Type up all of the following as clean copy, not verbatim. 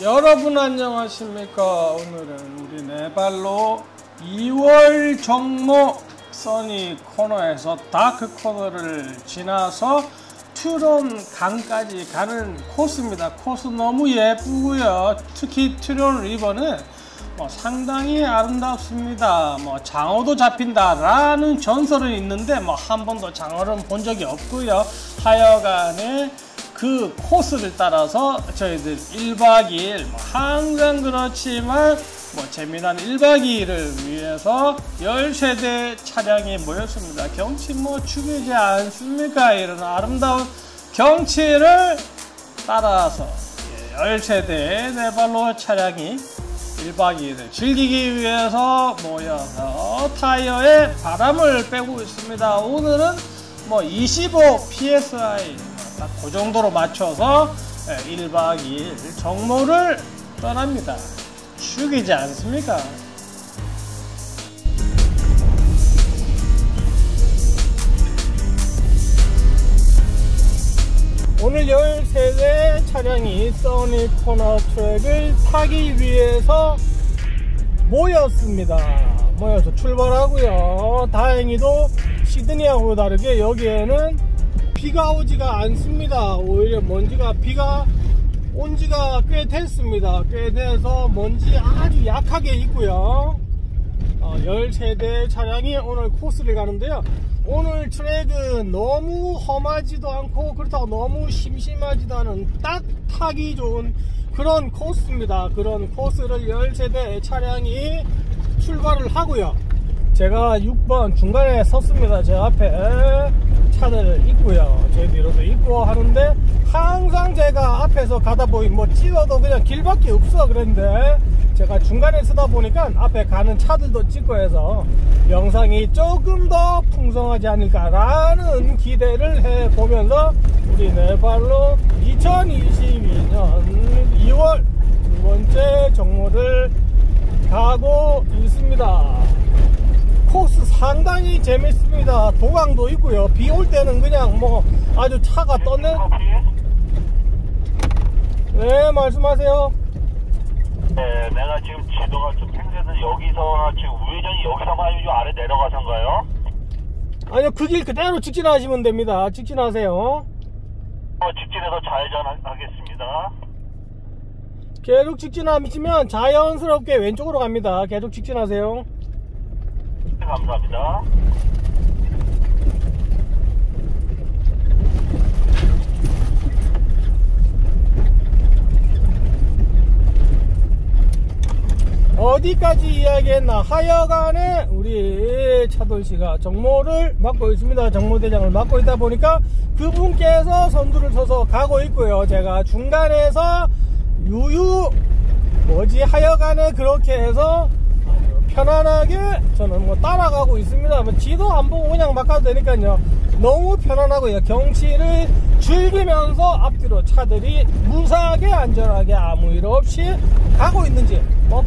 여러분 안녕하십니까. 오늘은 우리 네발로 2월 정모 써니 코너에서 다크 코너를 지나서 트론 강까지 가는 코스입니다. 코스 너무 예쁘고요. 특히 트론 리버는 상당히 아름답습니다. 장어도 잡힌다 라는 전설은 있는데 한 번도 장어는 본 적이 없고요. 하여간에 그 코스를 따라서 저희들 1박 2일 항상 그렇지만 재미난 1박 2일을 위해서 10세대 차량이 모였습니다. 경치 죽이지 않습니까? 이런 아름다운 경치를 따라서 10세대의 네발로 차량이 1박 2일을 즐기기 위해서 모여서 타이어에 바람을 빼고 있습니다. 오늘은 25 psi 딱 그 정도로 맞춰서 1박 2일 정모를 떠납니다. 죽이지 않습니까? 오늘 13대 차량이 써니 코너 트랙을 타기 위해서 모였습니다. 모여서 출발하고요. 다행히도 시드니하고 다르게 여기에는 비가 오지가 않습니다. 오히려 먼지가 비가 온 지가 꽤 됐습니다. 꽤 돼서 먼지 아주 약하게 있고요. 13대 차량이 오늘 코스를 가는데요. 오늘 트랙은 너무 험하지도 않고 그렇다고 너무 심심하지도 않은 딱 타기 좋은 그런 코스입니다. 그런 코스를 13대 차량이 출발을 하고요. 제가 6번 중간에 섰습니다. 제 앞에 차들 있고요. 제 뒤로도 있고 하는데 항상 제가 앞에서 가다 보니 찍어도 그냥 길밖에 없어. 그런데 제가 중간에 서다 보니까 앞에 가는 차들도 찍고 해서 영상이 조금 더 풍성하지 않을까라는 기대를 해보면서 우리 네발로 2022년 2월 두 번째 정모를 가고 있습니다. 코스 상당히 재밌습니다. 도강도 있고요. 비 올 때는 그냥 아주 차가 떠내. 네, 말씀하세요. 네, 내가 지금 지도가 좀 팽개서 여기서 지금 우회전이 여기서만 아니면 아래 내려가선가요? 아니요, 그 길 그대로 직진하시면 됩니다. 직진하세요. 직진해서 좌회전 하겠습니다. 계속 직진하시면 자연스럽게 왼쪽으로 갑니다. 계속 직진하세요. 네, 감사합니다. 어디까지 이야기했나. 하여간에 우리 차돌씨가 정모를 맡고 있습니다. 정모대장을 맡고 있다 보니까 그분께서 선두를 서서 가고 있고요. 제가 중간에서 하여간에 그렇게 해서 편안하게 저는 따라가고 있습니다. 지도 안 보고 그냥 막 가도 되니까요. 너무 편안하고요. 경치를 즐기면서 앞뒤로 차들이 무사하게 안전하게 아무 일 없이 가고 있는지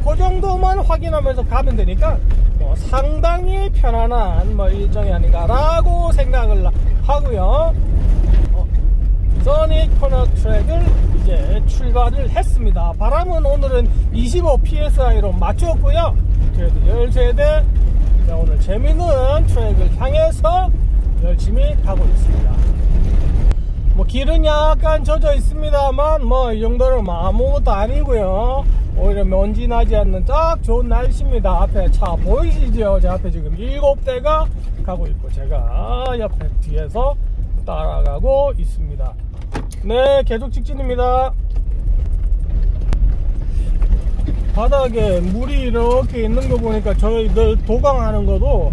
그 정도만 확인하면서 가면 되니까 상당히 편안한 일정이 아닌가라고 생각을 하고요. 써니 코너 트랙을 이제 출발을 했습니다. 바람은 오늘은 25 psi로 맞췄고요. 그래도 13대 오늘 재밌는 트랙을 향해서 열심히 가고 있습니다. 길은 약간 젖어 있습니다만 이 정도는 아무것도 아니고요. 오히려 먼지 나지 않는 딱 좋은 날씨입니다. 앞에 차 보이시죠? 제 앞에 지금 7대가 가고 있고 제가 옆에 뒤에서 따라가고 있습니다. 네, 계속 직진입니다. 바닥에 물이 이렇게 있는 거 보니까 저희들 도강하는 것도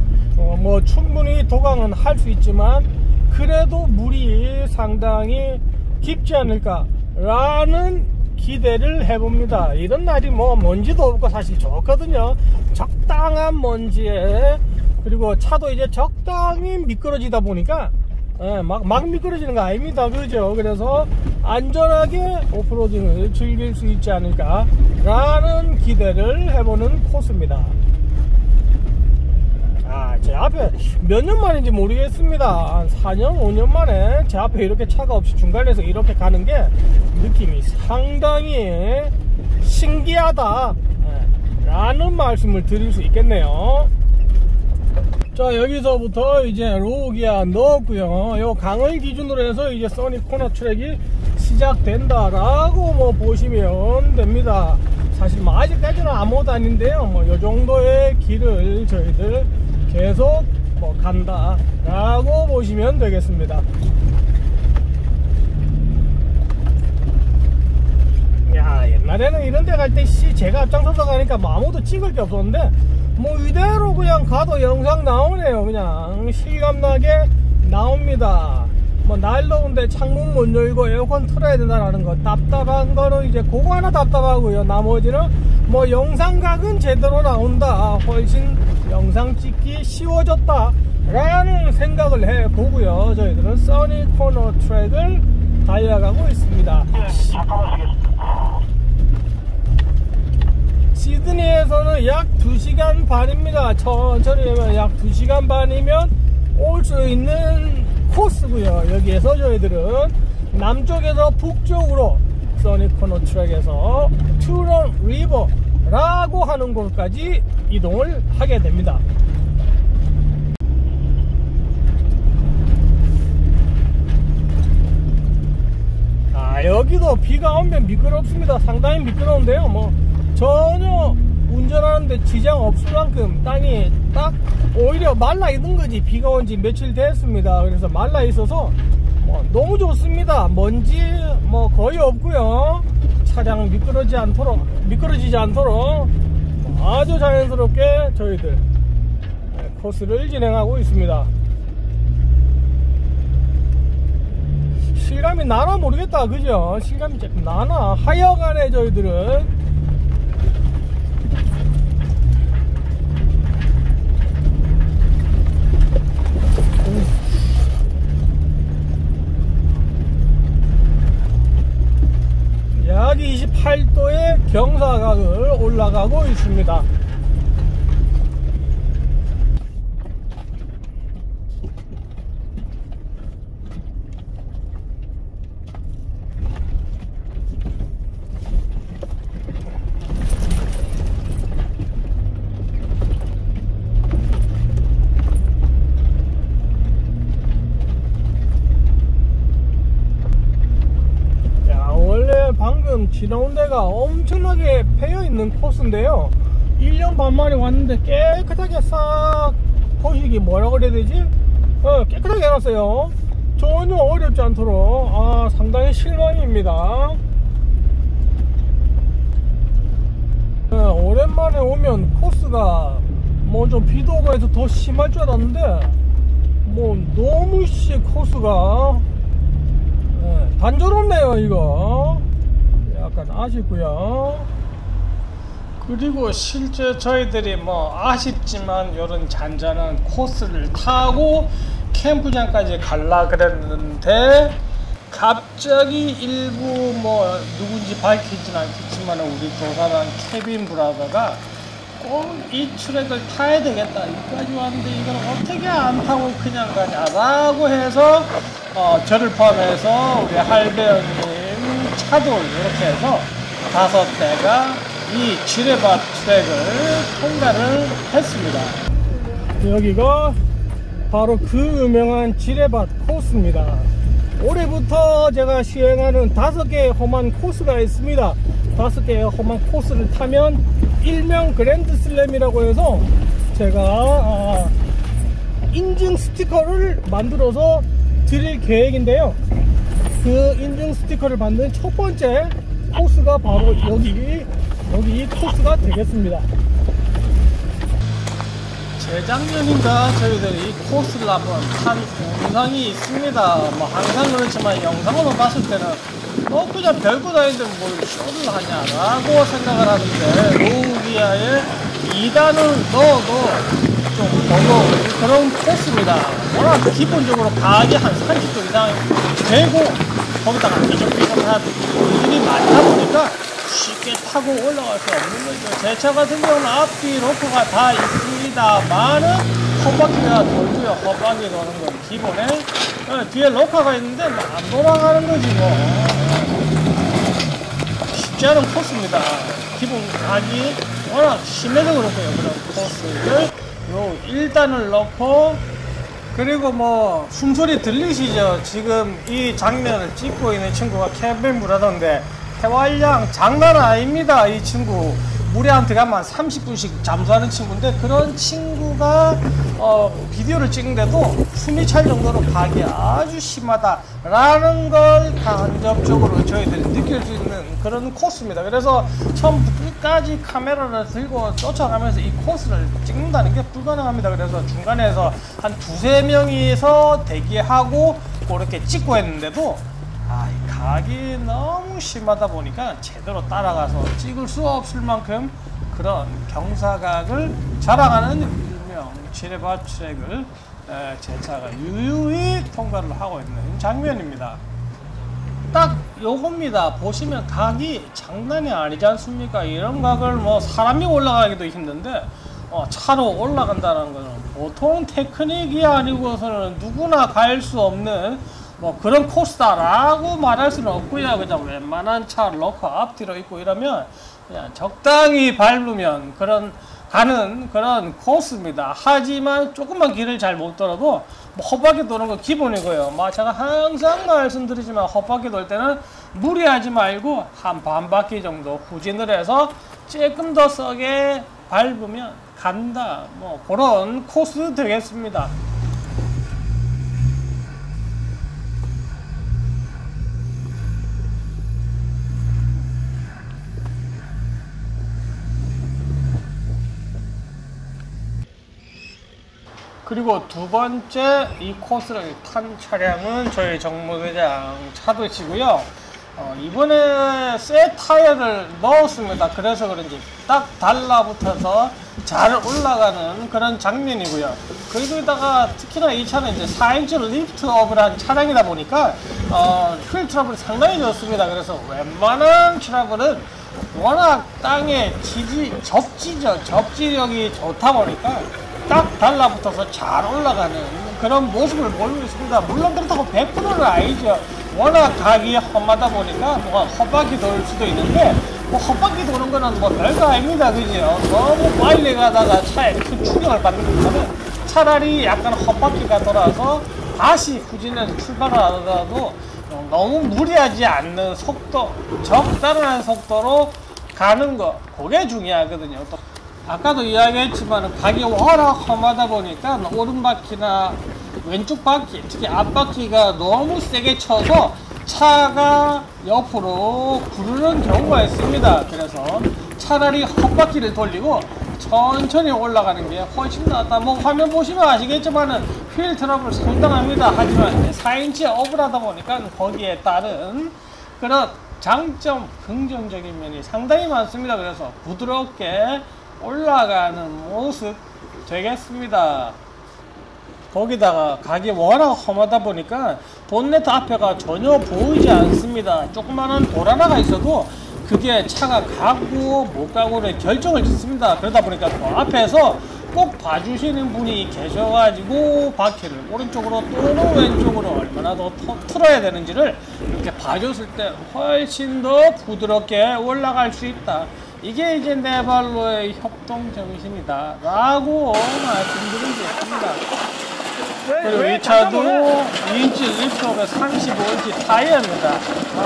충분히 도강은 할 수 있지만 그래도 물이 상당히 깊지 않을까 라는 기대를 해봅니다. 이런 날이 먼지도 없고 사실 좋거든요. 적당한 먼지에 그리고 차도 이제 적당히 미끄러지다 보니까 막 미끄러지는 거 아닙니다. 그죠? 그래서 안전하게 오프로딩을 즐길 수 있지 않을까 라는 기대를 해보는 코스입니다. 제 앞에 몇 년 만인지 모르겠습니다. 한 4년 5년 만에 제 앞에 이렇게 차가 없이 중간에서 이렇게 가는 게 느낌이 상당히 신기하다 라는 말씀을 드릴 수 있겠네요. 자, 여기서부터 이제 로우기아 넣었고요. 요 강을 기준으로 해서 이제 써니 코너 트랙이 시작된다 라고 뭐 보시면 됩니다. 사실 뭐 아직까지는 아무것도 아닌데요. 뭐 요 정도의 길을 저희들 계속 뭐 간다 라고 보시면 되겠습니다. 야, 옛날에는 이런 데 갈 때 제가 앞장서서 가니까 뭐 아무도 찍을 게 없었는데 뭐 이대로 그냥 가도 영상 나오네요. 그냥 실감나게 나옵니다. 뭐 날 더운데 창문 못 열고 에어컨 틀어야 된다라는 거, 답답한 거는 이제 그거 하나 답답하고요. 나머지는 뭐 영상각은 제대로 나온다, 훨씬 영상 찍기 쉬워졌다 라는 생각을 해보고요. 저희들은 써니 코너 트랙을 달려가고 있습니다. 잠깐만 쓰겠습니다. 시드니에서는 약 2시간 반입니다. 천천히 하면 약 2시간 반이면 올 수 있는 코스고요. 여기에서 저희들은 남쪽에서 북쪽으로 써니 코너 트랙에서 투런 리버 라고 하는 곳까지 이동을 하게 됩니다. 여기도 비가 오면 미끄럽습니다. 상당히 미끄러운데요. 뭐 전혀 운전하는데 지장 없을 만큼 땅이 딱 오히려 말라 있는 거지. 비가 온 지 며칠 됐습니다. 그래서 말라 있어서 뭐 너무 좋습니다. 먼지 뭐 거의 없고요. 차량 미끄러지지 않도록 아주 자연스럽게 저희들 코스를 진행하고 있습니다. 실감이 나나 모르겠다, 그죠? 실감이 조금 나나. 하여간에 저희들은 약 28도의 경사각을 올라가고 있습니다. 방금 지나온 데가 엄청나게 패여있는 코스인데요. 1년 반 만에 왔는데 깨끗하게 싹 포식이 뭐라 그래야 되지? 깨끗하게 해놨어요. 전혀 어렵지 않도록 상당히 실망입니다. 오랜만에 오면 코스가 뭐 좀 비도 오고 해서 더 심할 줄 알았는데 뭐 너무 코스가 단조롭네요. 이거 약간 아쉽고요. 그리고 실제 저희들이 뭐 아쉽지만 이런 잔잔한 코스를 타고 캠프장까지 갈라 그랬는데 갑자기 일부 뭐 누군지 밝히진 않겠지만 우리 조사단 케빈 브라더가 꼭 이 트랙을 타야 되겠다, 여기까지 왔는데 이걸 어떻게 안 타고 그냥 가냐 라고 해서 저를 포함해서 우리 할배 형님, 차돌 이렇게 해서 5대가 이 지레밭 트랙을 통과를 했습니다. 여기가 바로 그 유명한 지레밭 코스입니다. 올해부터 제가 시행하는 5개의 험한 코스가 있습니다. 5개의 험한 코스를 타면 일명 그랜드슬램이라고 해서 제가 인증 스티커를 만들어서 드릴 계획인데요. 그 인증 스티커를 만든 첫 번째 코스가 바로 여기 코스가 되겠습니다. 재작년인가 저희들이 이 코스를 한번 탄 영상이 있습니다. 뭐 항상 그렇지만 영상으로 봤을 때는 그냥 별거 다 있는데 뭘 쇼를 하냐라고 생각을 하는데 로우기아의 2단을 넣어도 좀 버거운 그런 코스입니다. 워낙 기본적으로 가격이 한 30도 이상 되고 거기다가 삐죽삐죽한 일이 많다 보니까 쉽게 타고 올라갈 수 없는 거죠. 제 차 같은 경우는 앞뒤 로커가 다 있습니다만은 헛바퀴가 돌고요. 헛바퀴 도는 건 기본에 뒤에 로커가 있는데 안 돌아가는 거지 뭐. 쉽지 않은 코스입니다. 기본 각이 워낙 심해서 그렇고요. 그런 코스를 요 1단을 넣고, 그리고 뭐 숨소리 들리시죠? 지금 이 장면을 찍고 있는 친구가 캠핑을 하던데 태활량 장난 아닙니다. 이 친구 물에 한 들어가면 30분씩 잠수하는 친구인데, 그런 친구가 비디오를 찍는데도 숨이 찰 정도로 각이 아주 심하다라는 걸 간접적으로 저희들이 느낄 수 있는 그런 코스입니다. 그래서 처음부터 끝까지 카메라를 들고 쫓아가면서 이 코스를 찍는다는 게 불가능합니다. 그래서 중간에서 한 두세 명이서 대기하고 그렇게 찍고 했는데도 이 각이 너무 심하다 보니까 제대로 따라가서 찍을 수 없을 만큼 그런 경사각을 자랑하는 일명 지뢰밭 트랙을 제 차가 유유히 통과를 하고 있는 장면입니다. 딱 요겁니다. 보시면 각이 장난이 아니지 않습니까? 이런 각을 뭐 사람이 올라가기도 힘든데 차로 올라간다는 것은 보통 테크닉이 아니고서는 누구나 갈 수 없는 뭐 그런 코스다라고 말할 수는 없고요. 그냥 웬만한 차를 넣고 앞뒤로 있고 이러면 그냥 적당히 밟으면 가는 그런 코스입니다. 하지만 조금만 길을 잘 못 돌아도 뭐 헛바퀴 도는 거 기본이고요. 제가 항상 말씀드리지만 헛바퀴 돌 때는 무리하지 말고 한 반 바퀴 정도 후진을 해서 조금 더 세게 밟으면 간다. 뭐 그런 코스 되겠습니다. 그리고 두 번째 이 코스를 탄 차량은 저희 정무대장 차도시고요. 이번에 새 타이어를 넣었습니다. 그래서 그런지 딱 달라붙어서 잘 올라가는 그런 장면이고요. 거기다가 특히나 이 차는 이제 4인치 리프트업을 한 차량이다 보니까 휠 트러블이 상당히 좋습니다. 그래서 웬만한 트러블은 워낙 땅에 접지력이 좋다 보니까 딱 달라붙어서 잘 올라가는 그런 모습을 보이고 있습니다. 물론 그렇다고 100%는 아니죠. 워낙 각이 험하다 보니까 뭐가 헛바퀴 돌 수도 있는데, 뭐 헛바퀴 도는 거는 뭐 별거 아닙니다. 그죠? 너무 빨리 가다가 차에 큰 충격을 받는 거는 차라리 약간 헛바퀴가 돌아서 다시 후진해서 출발을 하더라도 너무 무리하지 않는 속도, 적당한 속도로 가는 거, 그게 중요하거든요. 또 아까도 이야기했지만 각이 워낙 험하다 보니까 오른바퀴나 왼쪽 바퀴, 특히 앞바퀴가 너무 세게 쳐서 차가 옆으로 구르는 경우가 있습니다. 그래서 차라리 헛바퀴를 돌리고 천천히 올라가는 게 훨씬 낫다. 뭐 화면 보시면 아시겠지만은 휠 트러블 상당합니다. 하지만 4인치 업을 하다 보니까 거기에 따른 그런 장점, 긍정적인 면이 상당히 많습니다. 그래서 부드럽게 올라가는 모습 되겠습니다. 거기다가 각이 워낙 험하다 보니까 본네트 앞에가 전혀 보이지 않습니다. 조그마한 돌 하나가 있어도 그게 차가 가고 못 가고를 결정을 짓습니다. 그러다 보니까 그 앞에서 꼭 봐주시는 분이 계셔가지고 바퀴를 오른쪽으로 또는 왼쪽으로 얼마나 더 틀어야 되는지를 이렇게 봐줬을 때 훨씬 더 부드럽게 올라갈 수 있다. 이게 이제 네발로의 협동 정신이다 라고 말씀드린 게 있습니다. 그리고 이 차도 2인치 리프트업에 35인치 타이어입니다.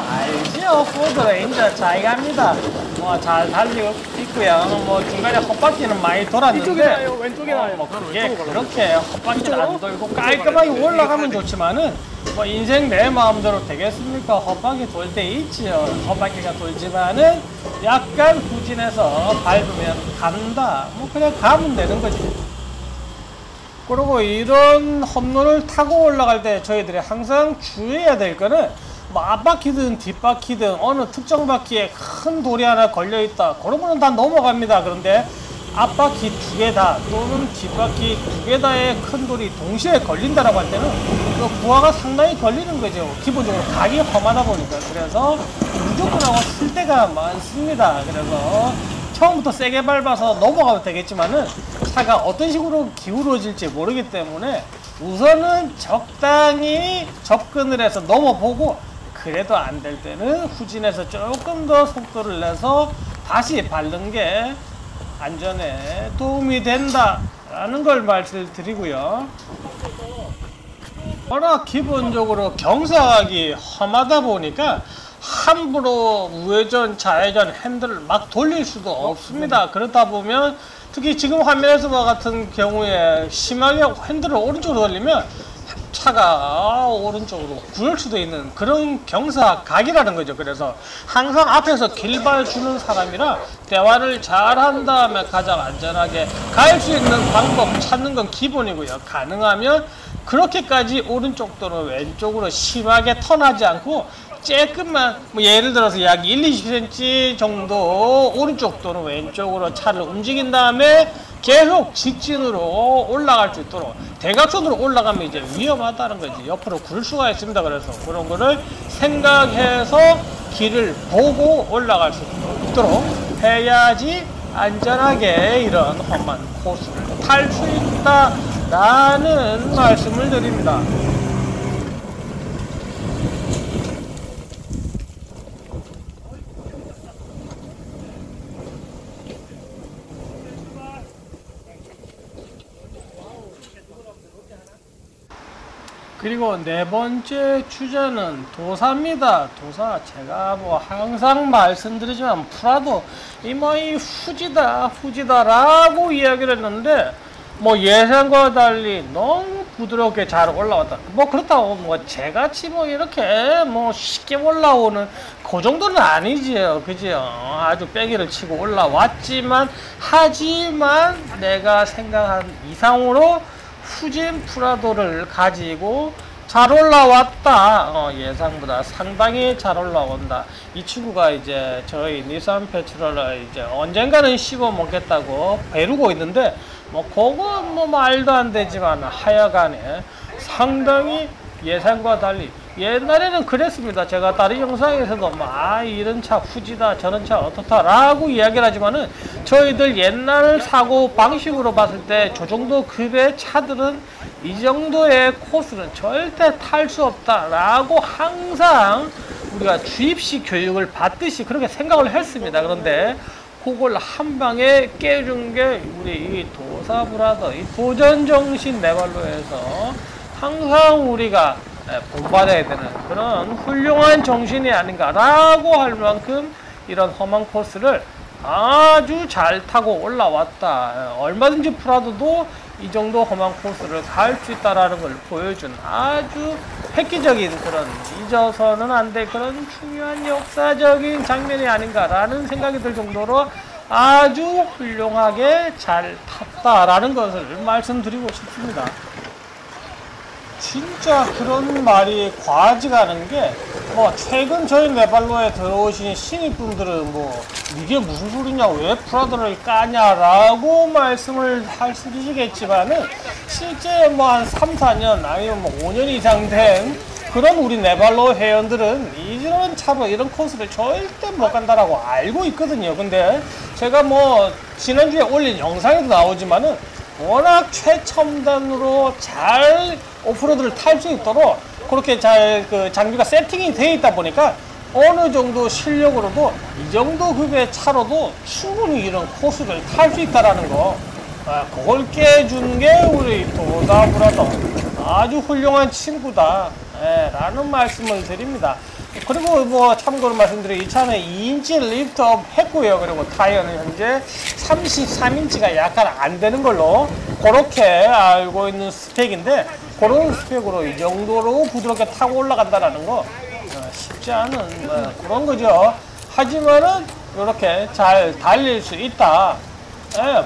알지요? 포드 레인저 잘 갑니다. 뭐 잘 달리고 있고요. 뭐 중간에 헛바퀴는 많이 돌았는데 이쪽에 나요, 왼쪽에 나요. 뭐 그게 그렇게 헛바퀴는 안 돌고 깔끔하게 올라가면 좋지만은 뭐 인생 내 마음대로 되겠습니까? 헛바퀴 돌 때 있지요. 헛바퀴가 돌지만은 약간 후진해서 밟으면 간다. 뭐 그냥 가면 되는 거지. 그리고 이런 험로를 타고 올라갈 때 저희들이 항상 주의해야 될 거는 뭐 앞바퀴든 뒷바퀴든 어느 특정 바퀴에 큰 돌이 하나 걸려있다. 그러면 다 넘어갑니다. 그런데 앞바퀴 두 개 다 또는 뒷바퀴 두 개 다의 큰 돌이 동시에 걸린다라고 할 때는 그 부하가 상당히 걸리는 거죠. 기본적으로 각이 험하다 보니까. 그래서 무조건 하고 쓸 때가 많습니다. 그래서 처음부터 세게 밟아서 넘어가도 되겠지만은 차가 어떤 식으로 기울어질지 모르기 때문에 우선은 적당히 접근을 해서 넘어보고 그래도 안 될 때는 후진해서 조금 더 속도를 내서 다시 밟는 게 안전에 도움이 된다라는 걸 말씀드리고요. 워낙 기본적으로 경사각이 험하다 보니까 함부로 우회전, 좌회전 핸들을 막 돌릴 수도 없습니다. 그렇다 보면 특히 지금 화면에서와 같은 경우에 심하게 핸들을 오른쪽으로 돌리면 차가 오른쪽으로 구를 수도 있는 그런 경사각이라는 거죠. 그래서 항상 앞에서 길봐주는 사람이라 대화를 잘 한 다음에 가장 안전하게 갈 수 있는 방법 찾는 건 기본이고요. 가능하면 그렇게까지 오른쪽 또는 왼쪽으로 심하게 턴하지 않고 조금만 뭐 예를 들어서 약 1-20cm 정도 오른쪽 또는 왼쪽으로 차를 움직인 다음에 계속 직진으로 올라갈 수 있도록 대각선으로 올라가면 이제 위험하다는 거지. 옆으로 굴 수가 있습니다. 그래서 그런 거를 생각해서 길을 보고 올라갈 수 있도록 해야지 안전하게 이런 험한 코스를 탈 수 있다라는 말씀을 드립니다. 그리고 네 번째 주제는 도사입니다. 도사 제가 뭐 항상 말씀드리지만 프라도 이 후지다라고 이야기를 했는데 뭐 예상과 달리 너무 부드럽게 잘 올라왔다. 뭐 그렇다고 뭐 제같이 뭐 이렇게 뭐 쉽게 올라오는 그 정도는 아니지요. 그죠? 아주 빼기를 치고 올라왔지만 하지만 내가 생각한 이상으로 후진 프라도를 가지고 잘 올라왔다. 예상보다 상당히 잘 올라온다. 이 친구가 이제 저희 닛산 페트롤을 이제 언젠가는 씹어 먹겠다고 배르고 있는데 뭐 그건 뭐 말도 안 되지만 하여간에 상당히 예상과 달리 옛날에는 그랬습니다. 제가 다른 영상에서도 막 이런 차 후지다 저런 차 어떻다 라고 이야기를 하지만은 저희들 옛날 사고 방식으로 봤을 때 저 정도 급의 차들은 이 정도의 코스는 절대 탈 수 없다 라고 항상 우리가 주입식 교육을 받듯이 그렇게 생각을 했습니다. 그런데 그걸 한 방에 깨준 게 우리 이 도사브라더 이 도전정신 네발로에서 항상 우리가 본받아야 되는 그런 훌륭한 정신이 아닌가라고 할 만큼 이런 험한 코스를 아주 잘 타고 올라왔다. 얼마든지 프라도도 이 정도 험한 코스를 갈 수 있다라는 걸 보여준 아주 획기적인 그런 잊어서는 안 될 그런 중요한 역사적인 장면이 아닌가라는 생각이 들 정도로 아주 훌륭하게 잘 탔다라는 것을 말씀드리고 싶습니다. 진짜 그런 말이 과하지가 않은 게 뭐 최근 저희 네발로에 들어오신 신입분들은 뭐 이게 무슨 소리냐 왜 프라도를 까냐라고 말씀을 하시겠지만은 실제 뭐 한 3-4년 아니면 뭐 5년 이상 된 그런 우리 네발로 회원들은 이런 차로 이런 코스를 절대 못 간다라고 알고 있거든요. 근데 제가 뭐 지난주에 올린 영상에도 나오지만은 워낙 최첨단으로 잘 오프로드를 탈 수 있도록 그렇게 잘 그 장비가 세팅이 되어 있다 보니까 어느 정도 실력으로도 이 정도 급의 차로도 충분히 이런 코스를 탈 수 있다라는 거, 그걸 깨준 게 우리 도사브라더 아주 훌륭한 친구다 라는 말씀을 드립니다. 그리고 뭐 참고로 말씀드리면 이 차는 2인치 리프트업 했고요. 그리고 타이어는 현재 33인치가 약간 안 되는 걸로 그렇게 알고 있는 스펙인데 그런 스펙으로 이 정도로 부드럽게 타고 올라간다라는 거 쉽지 않은 그런 거죠. 하지만은 이렇게 잘 달릴 수 있다.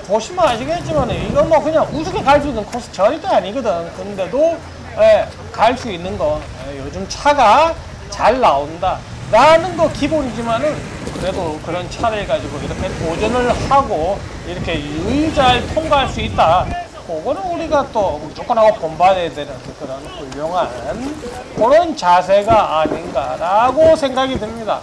보시면 아시겠지만 이건 뭐 그냥 우습게 갈 수 있는 코스 절대 아니거든. 근데도 갈 수 있는 거 요즘 차가 잘 나온다 라는 거 기본이지만은 그래도 그런 차를 가지고 이렇게 도전을 하고 이렇게 유의잘 통과할 수 있다. 그거는 우리가 또 무조건 하고 본받아야 되는 그런 훌륭한 그런 자세가 아닌가라고 생각이 듭니다.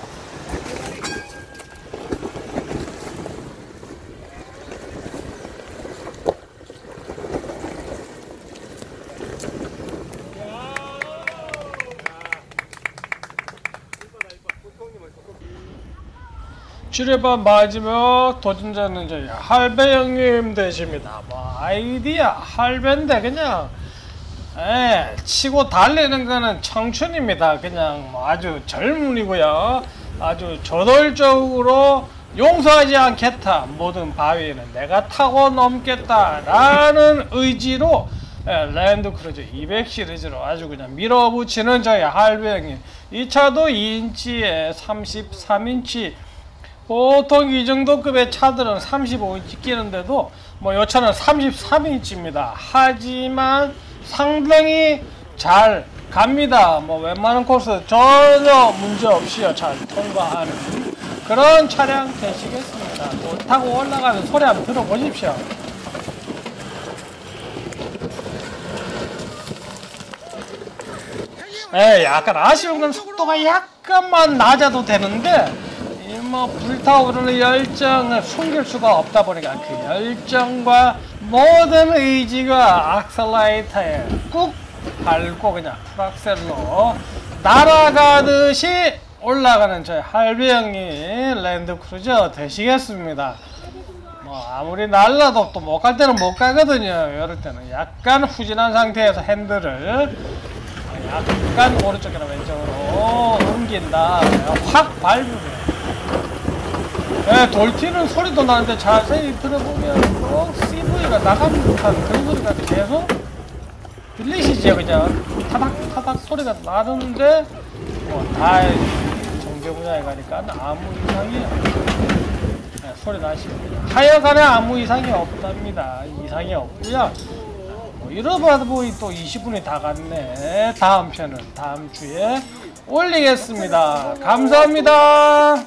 지뢰반 마지막 도전자는 저희 할배 형님 되십니다. 뭐 아이디어 할배인데 그냥 치고 달리는 거는 청춘입니다. 그냥 뭐 아주 젊은이고요. 아주 저돌적으로 용서하지 않겠다. 모든 바위는 내가 타고 넘겠다라는 의지로 랜드크루저 200 시리즈로 아주 그냥 밀어붙이는 저희 할배 형님. 이 차도 2인치에 33인치. 보통 이 정도 급의 차들은 35인치 끼는데도 뭐 이 차는 33인치입니다. 하지만 상당히 잘 갑니다. 뭐 웬만한 코스 전혀 문제 없이요 잘 통과하는 그런 차량 되시겠습니다. 또 타고 올라가는 소리 한번 들어보십시오. 약간 아쉬운 건 속도가 약간만 낮아도 되는데 뭐 불타오르는 열정을 숨길 수가 없다 보니까 그 열정과 모든 의지가 악셀레이터에 꾹 밟고 그냥 풀악셀로 날아가듯이 올라가는 저희 할배 형님 랜드크루저 되시겠습니다. 뭐 아무리 날라도 또 못 갈 때는 못 가거든요. 이럴 때는 약간 후진한 상태에서 핸들을 약간 오른쪽이나 왼쪽으로 옮긴 다음에 확 밟으면 돌튀는 소리도 나는데 자세히 들어보면 꼭 CV가 나가는 듯한 그런 소리가 계속 들리시죠? 그냥 타닥타닥 소리가 나는데 뭐 다 정제 분야에 가니까 아무 이상이 소리 나십니다. 하여간에 아무 이상이 없답니다. 이상이 없고요. 뭐 이러봐도 또 20분이 다 갔네. 다음 편은 다음 주에 올리겠습니다. 감사합니다.